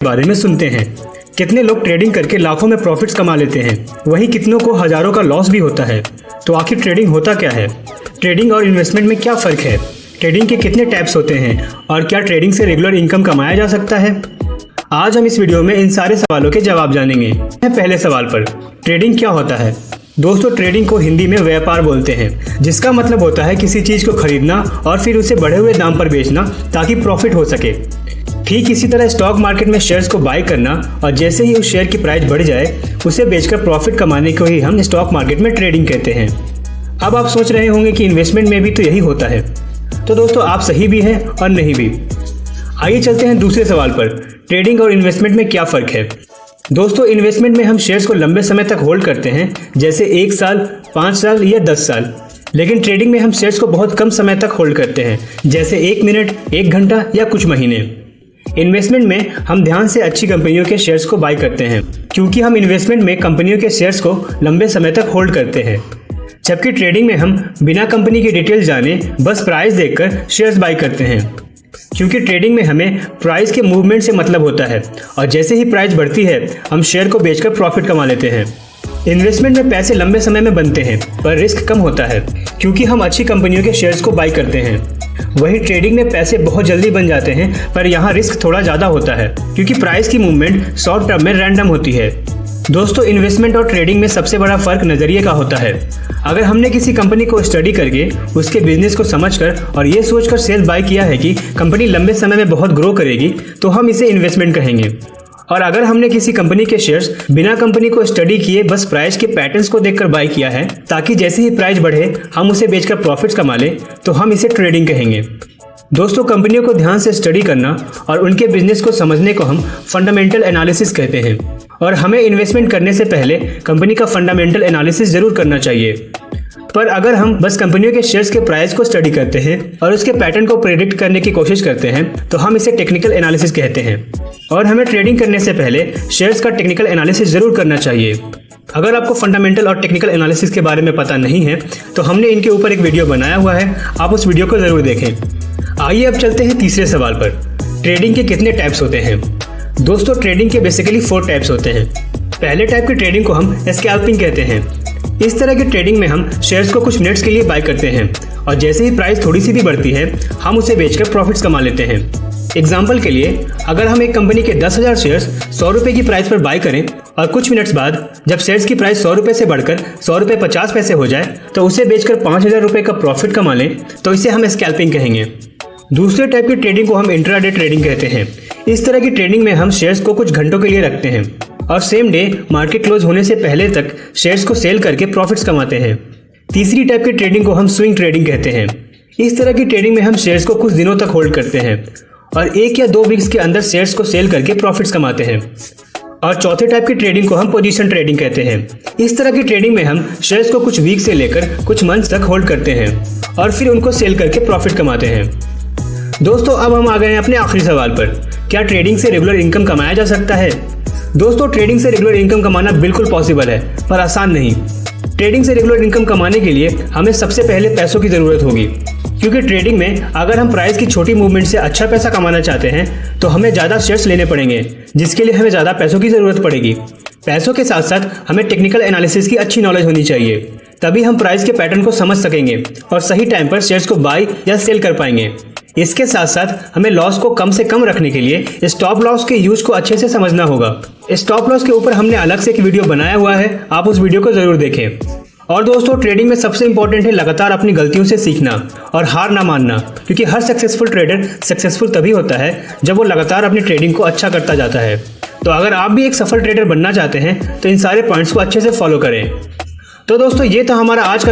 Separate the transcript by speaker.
Speaker 1: बारे में सुनते हैं। कितने लोग ट्रेडिंग करके लाखों में प्रॉफिट्स कमा लेते हैं, वहीं कितनों को हजारों का लॉस भी होता है। तो आखिर ट्रेडिंग होता क्या है? ट्रेडिंग और इन्वेस्टमेंट में क्या फ़र्क है? ट्रेडिंग के कितने टाइप्स होते हैं और क्या ट्रेडिंग से रेगुलर इनकम कमाया जा सकता है? आज हम इस वीडियो में इन सारे सवालों के जवाब जानेंगे। पहले सवाल पर, ट्रेडिंग क्या होता है? दोस्तों, ट्रेडिंग को हिंदी में व्यापार बोलते हैं, जिसका मतलब होता है किसी चीज़ को खरीदना और फिर उसे बढ़े हुए दाम पर बेचना ताकि प्रॉफिट हो सके। ठीक इसी तरह स्टॉक मार्केट में शेयर्स को बाय करना और जैसे ही उस शेयर की प्राइस बढ़ जाए उसे बेचकर प्रॉफिट कमाने को ही हम स्टॉक मार्केट में ट्रेडिंग कहते हैं। अब आप सोच रहे होंगे कि इन्वेस्टमेंट में भी तो यही होता है। तो दोस्तों, आप सही भी हैं और नहीं भी। आइए चलते हैं दूसरे सवाल पर, ट्रेडिंग और इन्वेस्टमेंट में क्या फ़र्क है। दोस्तों, इन्वेस्टमेंट में हम शेयर्स को लंबे समय तक होल्ड करते हैं, जैसे 1 साल, 5 साल या 10 साल। लेकिन ट्रेडिंग में हम शेयर्स को बहुत कम समय तक होल्ड करते हैं, जैसे 1 मिनट, 1 घंटा या कुछ महीने। इन्वेस्टमेंट में हम ध्यान से अच्छी कंपनियों के शेयर्स को बाय करते हैं, क्योंकि हम इन्वेस्टमेंट में कंपनियों के शेयर्स को लंबे समय तक होल्ड करते हैं। जबकि ट्रेडिंग में हम बिना कंपनी की डिटेल जाने बस प्राइस देखकर शेयर्स बाय करते हैं, क्योंकि ट्रेडिंग में हमें प्राइस के मूवमेंट से मतलब होता है और जैसे ही प्राइस बढ़ती है हम शेयर को बेचकर प्रॉफिट कमा लेते हैं। इन्वेस्टमेंट में पैसे लंबे समय में बनते हैं पर रिस्क कम होता है, क्योंकि हम अच्छी कंपनियों के शेयर्स को बाय करते हैं। वहीं ट्रेडिंग में पैसे बहुत जल्दी बन जाते हैं, पर यहाँ रिस्क थोड़ा ज़्यादा होता है, क्योंकि प्राइस की मूवमेंट शॉर्ट टर्म में रैंडम होती है। दोस्तों, इन्वेस्टमेंट और ट्रेडिंग में सबसे बड़ा फर्क नज़रिए का होता है। अगर हमने किसी कंपनी को स्टडी करके उसके बिजनेस को समझकर और ये सोचकर शेयर बाय किया है कि कंपनी लंबे समय में बहुत ग्रो करेगी, तो हम इसे इन्वेस्टमेंट कहेंगे। और अगर हमने किसी कंपनी के शेयर्स बिना कंपनी को स्टडी किए बस प्राइस के पैटर्न्स को देखकर बाय किया है ताकि जैसे ही प्राइस बढ़े हम उसे बेचकर प्रॉफिट्स कमा लें, तो हम इसे ट्रेडिंग कहेंगे। दोस्तों, कंपनियों को ध्यान से स्टडी करना और उनके बिजनेस को समझने को हम फंडामेंटल एनालिसिस कहते हैं, और हमें इन्वेस्टमेंट करने से पहले कंपनी का फंडामेंटल एनालिसिस जरूर करना चाहिए। पर अगर हम बस कंपनियों के शेयर्स के प्राइस को स्टडी करते हैं और उसके पैटर्न को प्रेडिक्ट करने की कोशिश करते हैं, तो हम इसे टेक्निकल एनालिसिस कहते हैं। और हमें ट्रेडिंग करने से पहले शेयर्स का टेक्निकल एनालिसिस जरूर करना चाहिए। अगर आपको फंडामेंटल और टेक्निकल एनालिसिस के बारे में पता नहीं है, तो हमने इनके ऊपर एक वीडियो बनाया हुआ है, आप उस वीडियो को जरूर देखें। आइए अब चलते हैं तीसरे सवाल पर, ट्रेडिंग के कितने टाइप्स होते हैं। दोस्तों, ट्रेडिंग के बेसिकली 4 टाइप्स होते हैं। पहले टाइप की ट्रेडिंग को हम स्कैल्पिंग कहते हैं। इस तरह की ट्रेडिंग में हम शेयर्स को कुछ मिनट्स के लिए बाय करते हैं और जैसे ही प्राइस थोड़ी सी भी बढ़ती है हम उसे बेचकर प्रॉफिट्स कमा लेते हैं। एग्जाम्पल के लिए, अगर हम एक कंपनी के 10,000 शेयर्स 100 रुपये की प्राइस पर बाय करें और कुछ मिनट्स बाद जब शेयर्स की प्राइस 100 रुपये से बढ़कर 100 रुपये 50 पैसे हो जाए तो उसे बेचकर 5,000 रुपये का प्रॉफिट कमा लें, तो इसे हम स्कैल्पिंग कहेंगे। दूसरे टाइप की ट्रेडिंग को हम इंट्राडे ट्रेडिंग कहते हैं। इस तरह की ट्रेडिंग में हम शेयर्स को कुछ घंटों के लिए रखते हैं और सेम डे मार्केट क्लोज होने से पहले तक शेयर्स को सेल करके प्रॉफिट्स कमाते हैं। तीसरी टाइप की ट्रेडिंग को हम स्विंग ट्रेडिंग कहते हैं। इस तरह की ट्रेडिंग में हम शेयर्स को कुछ दिनों तक होल्ड करते हैं और 1 या 2 वीक्स के अंदर शेयर्स को सेल करके प्रॉफिट्स कमाते हैं। और चौथे टाइप की ट्रेडिंग को हम पोजीशन ट्रेडिंग कहते हैं। इस तरह की ट्रेडिंग में हम शेयर्स को कुछ वीक से लेकर कुछ मंथ्स तक होल्ड करते हैं और फिर उनको सेल करके प्रॉफिट कमाते हैं। दोस्तों, अब हम आ गए हैं अपने आखिरी सवाल पर, क्या ट्रेडिंग से रेगुलर इनकम कमाया जा सकता है। दोस्तों, ट्रेडिंग से रेगुलर इनकम कमाना बिल्कुल पॉसिबल है, पर आसान नहीं। ट्रेडिंग से रेगुलर इनकम कमाने के लिए हमें सबसे पहले पैसों की ज़रूरत होगी, क्योंकि ट्रेडिंग में अगर हम प्राइस की छोटी मूवमेंट से अच्छा पैसा कमाना चाहते हैं तो हमें ज़्यादा शेयर्स लेने पड़ेंगे, जिसके लिए हमें ज़्यादा पैसों की ज़रूरत पड़ेगी। पैसों के साथ साथ हमें टेक्निकल एनालिसिस की अच्छी नॉलेज होनी चाहिए, तभी हम प्राइस के पैटर्न को समझ सकेंगे और सही टाइम पर शेयर्स को बाय या सेल कर पाएंगे। इसके साथ साथ हमें लॉस को कम से कम रखने के लिए स्टॉप लॉस के यूज को अच्छे से समझना होगा। स्टॉप लॉस के ऊपर हमने अलग से एक वीडियो बनाया हुआ है, आप उस वीडियो को जरूर देखें। और दोस्तों, ट्रेडिंग में सबसे इंपॉर्टेंट है लगातार अपनी गलतियों से सीखना और हार ना मानना, क्योंकि हर सक्सेसफुल ट्रेडर सक्सेसफुल तभी होता है जब वो लगातार अपनी ट्रेडिंग को अच्छा करता जाता है। तो अगर आप भी एक सफल ट्रेडर बनना चाहते हैं तो इन सारे पॉइंट्स को अच्छे से फॉलो करें। तो दोस्तों, ये था हमारा आज का